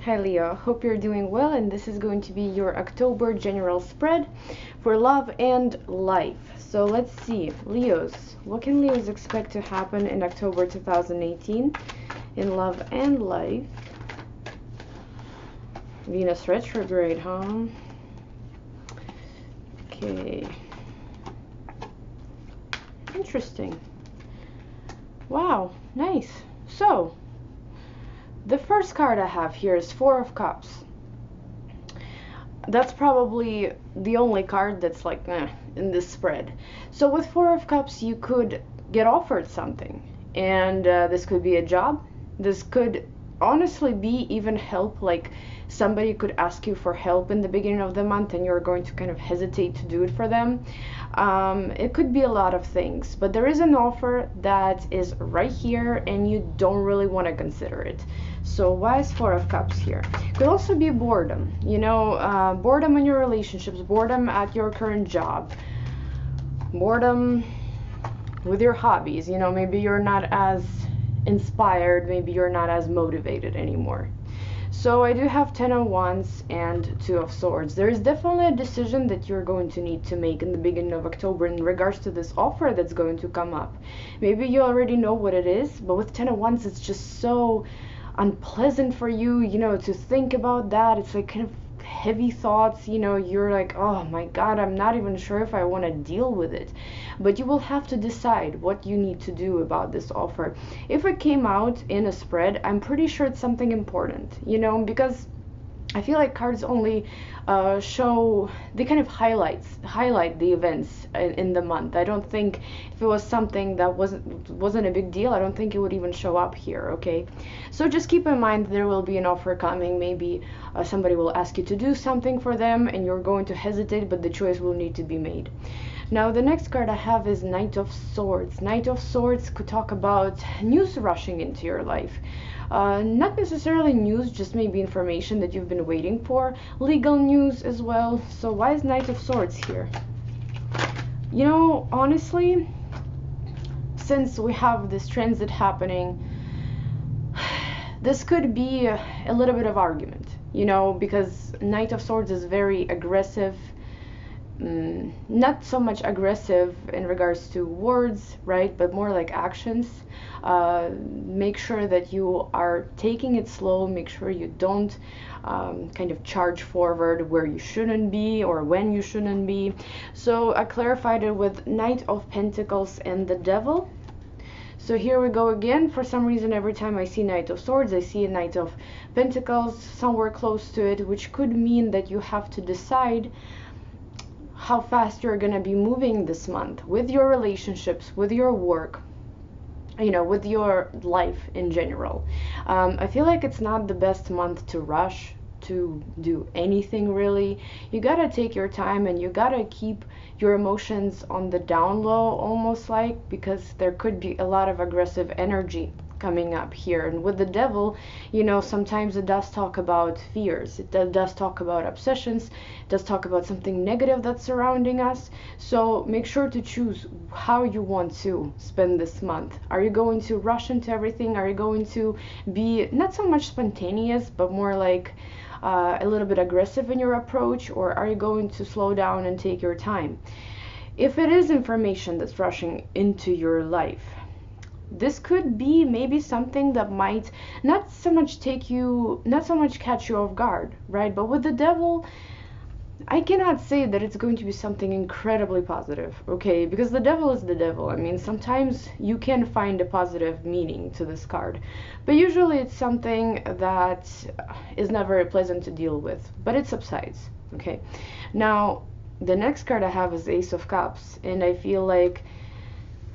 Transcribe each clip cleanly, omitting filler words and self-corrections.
Hi Leo, hope you're doing well, and this is going to be your October general spread for love and life. So let's see, Leos, what can Leos expect to happen in October 2018 in love and life? Venus retrograde, huh? Okay. Interesting. Wow, nice. So, the first card I have here is Four of Cups. That's probably the only card that's like in this spread. So with Four of Cups, you could get offered something, and this could be a job. This could honestly be even help, like somebody could ask you for help in the beginning of the month and you're going to kind of hesitate to do it for them. It could be a lot of things, but there is an offer that is right here and you don't really want to consider it. So why is Four of Cups here? Could also be boredom, you know, boredom in your relationships, boredom at your current job, boredom with your hobbies. You know, maybe you're not as inspired, maybe you're not as motivated anymore. So I do have 10 of Wands and 2 of Swords. There is definitely a decision that you're going to need to make in the beginning of October in regards to this offer that's going to come up. Maybe you already know what it is, but with 10 of Wands it's just so unpleasant for you, you know, to think about that. It's like kind of heavy thoughts, you know, you're like, oh my god, I'm not even sure if I want to deal with it. But you will have to decide what you need to do about this offer. If it came out in a spread, I'm pretty sure it's something important, you know, because I feel like cards only show, they kind of highlight the events in the month. I don't think if it was something that wasn't a big deal, I don't think it would even show up here, okay? So just keep in mind there will be an offer coming. Maybe somebody will ask you to do something for them and you're going to hesitate, but the choice will need to be made. Now the next card I have is Knight of Swords. Knight of Swords could talk about news rushing into your life. Not necessarily news, just maybe information that you've been waiting for. Legal news as well. So why is Knight of Swords here? You know, honestly, since we have this transit happening, this could be a little bit of argument, you know, because Knight of Swords is very aggressive. Not so much aggressive in regards to words, right, but more like actions. Make sure that you are taking it slow. Make sure you don't kind of charge forward where you shouldn't be or when you shouldn't be. So I clarified it with Knight of Pentacles and the Devil. So here we go again. For some reason, every time I see Knight of Swords, I see a Knight of Pentacles somewhere close to it, which could mean that you have to decide how fast you're gonna be moving this month with your relationships, with your work, you know, with your life in general. I feel like it's not the best month to rush to do anything really. You gotta take your time and you gotta keep your emotions on the down low, almost like, because there could be a lot of aggressive energy coming up here. And with the Devil, you know, sometimes it does talk about fears, it does talk about obsessions, it does talk about something negative that's surrounding us. So make sure to choose how you want to spend this month. Are you going to rush into everything? Are you going to be not so much spontaneous, but more like a little bit aggressive in your approach? Or are you going to slow down and take your time? If it is information that's rushing into your life, this could be maybe something that might not so much catch you off guard, right? But with the Devil, I cannot say that it's going to be something incredibly positive, okay? Because the Devil is the Devil. I mean, sometimes you can find a positive meaning to this card, but usually it's something that is not very pleasant to deal with, but it subsides, okay? Now, the next card I have is Ace of Cups, and I feel like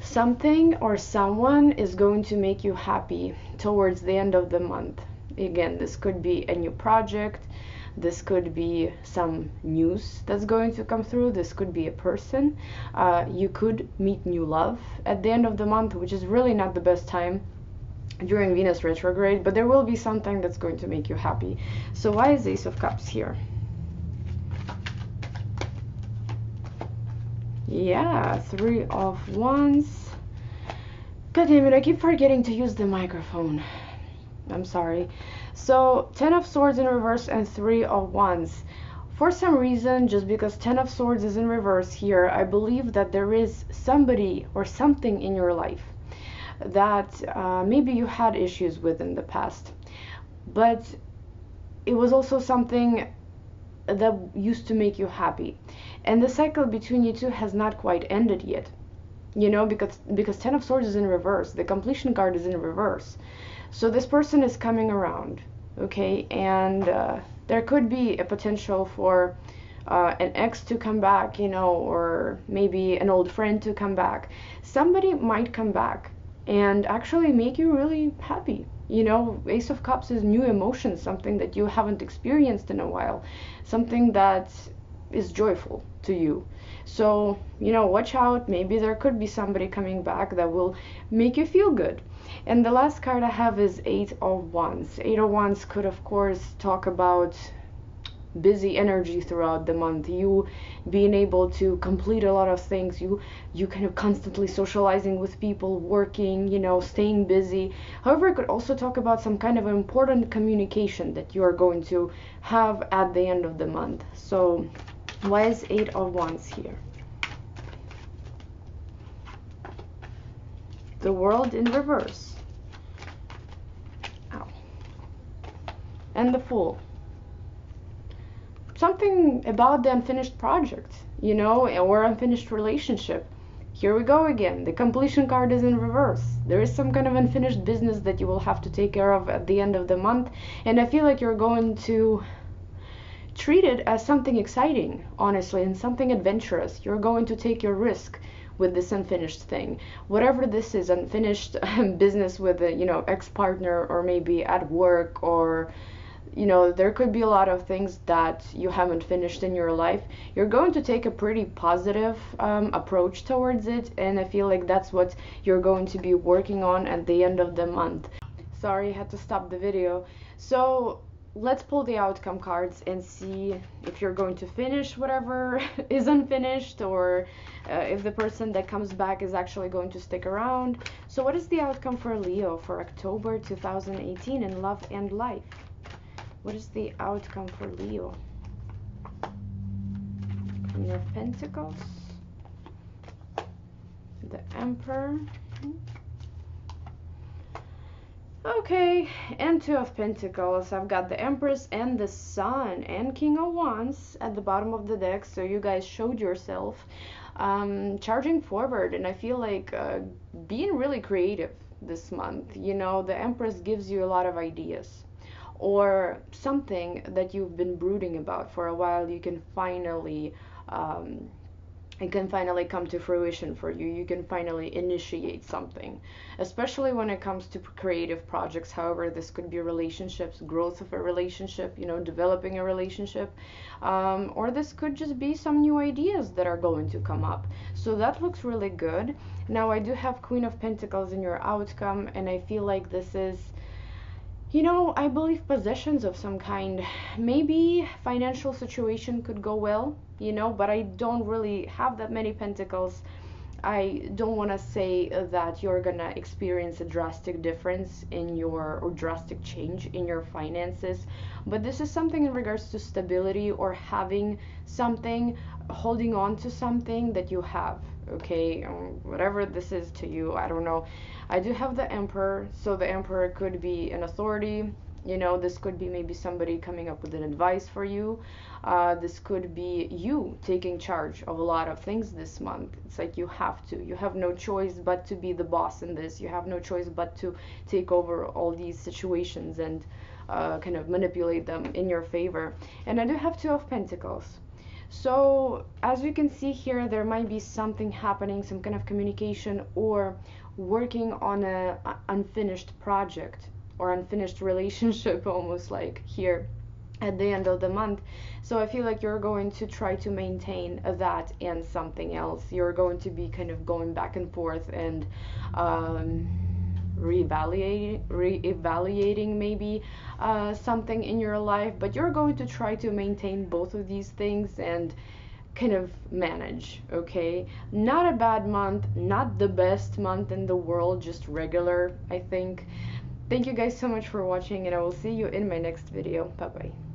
something or someone is going to make you happy towards the end of the month. Again, this could be a new project, this could be some news that's going to come through, this could be a person. You could meet new love at the end of the month, which is really not the best time during Venus retrograde, but there will be something that's going to make you happy. So why is Ace of Cups here? Yeah, 3 of Wands. God damn it, I keep forgetting to use the microphone. I'm sorry. So 10 of Swords in reverse and 3 of Wands. For some reason, just because 10 of Swords is in reverse here, I believe that there is somebody or something in your life that maybe you had issues with in the past. But it was also something that used to make you happy. And the cycle between you two has not quite ended yet. You know, because 10 of Swords is in reverse. The completion card is in reverse. So this person is coming around, okay? And there could be a potential for an ex to come back, you know, or maybe an old friend to come back. Somebody might come back and actually make you really happy. You know, Ace of Cups is new emotions, something that you haven't experienced in a while, something that is joyful to you. So, you know, watch out. Maybe there could be somebody coming back that will make you feel good. And the last card I have is 8 of Wands. 8 of Wands could, of course, talk about busy energy throughout the month, you being able to complete a lot of things, you kind of constantly socializing with people, working, you know, staying busy. However, it could also talk about some kind of important communication that you are going to have at the end of the month. So why is 8 of Wands here? The World in reverse. Ow. And the Fool. Something about the unfinished project, you know, or unfinished relationship. Here we go again. The completion card is in reverse. There is some kind of unfinished business that you will have to take care of at the end of the month. And I feel like you're going to treat it as something exciting, honestly, and something adventurous. You're going to take your risk with this unfinished thing. Whatever this is, unfinished business with a, you know, ex-partner, or maybe at work, or you know, there could be a lot of things that you haven't finished in your life. You're going to take a pretty positive approach towards it, and I feel like that's what you're going to be working on at the end of the month. Sorry, I had to stop the video. So let's pull the outcome cards and see if you're going to finish whatever is unfinished, or if the person that comes back is actually going to stick around. So what is the outcome for Leo for October 2018 in love and life? What is the outcome for Leo? Queen of Pentacles, the Emperor. Okay, and Two of Pentacles. I've got the Empress and the Sun and King of Wands at the bottom of the deck. So you guys showed yourself charging forward, and I feel like being really creative this month. You know, the Empress gives you a lot of ideas, or something that you've been brooding about for a while. You can finally it can finally come to fruition for you. You can finally initiate something, especially when it comes to creative projects. However, this could be relationships, growth of a relationship, you know, developing a relationship, or this could just be some new ideas that are going to come up. So that looks really good. Now I do have Queen of Pentacles in your outcome, and I feel like this is, you know, I believe possessions of some kind. Maybe financial situation could go well, you know, but I don't really have that many pentacles. I don't want to say that you're gonna experience a drastic difference in your, or drastic change in your finances, but this is something in regards to stability, or having something, holding on to something that you have, okay? Whatever this is to you, I don't know. I do have the Emperor, so the Emperor could be an authority. You know, this could be maybe somebody coming up with an advice for you. This could be you taking charge of a lot of things this month. It's like you have no choice but to be the boss in this. You have no choice but to take over all these situations and kind of manipulate them in your favor. And I do have Two of Pentacles. So as you can see here, there might be something happening, some kind of communication, or working on a unfinished project or unfinished relationship, almost like here at the end of the month. So I feel like you're going to try to maintain that and something else. You're going to be kind of going back and forth and reevaluating maybe something in your life, but you're going to try to maintain both of these things and kind of manage, okay? Not a bad month, not the best month in the world, just regular, I think. Thank you guys so much for watching, and I will see you in my next video. Bye bye.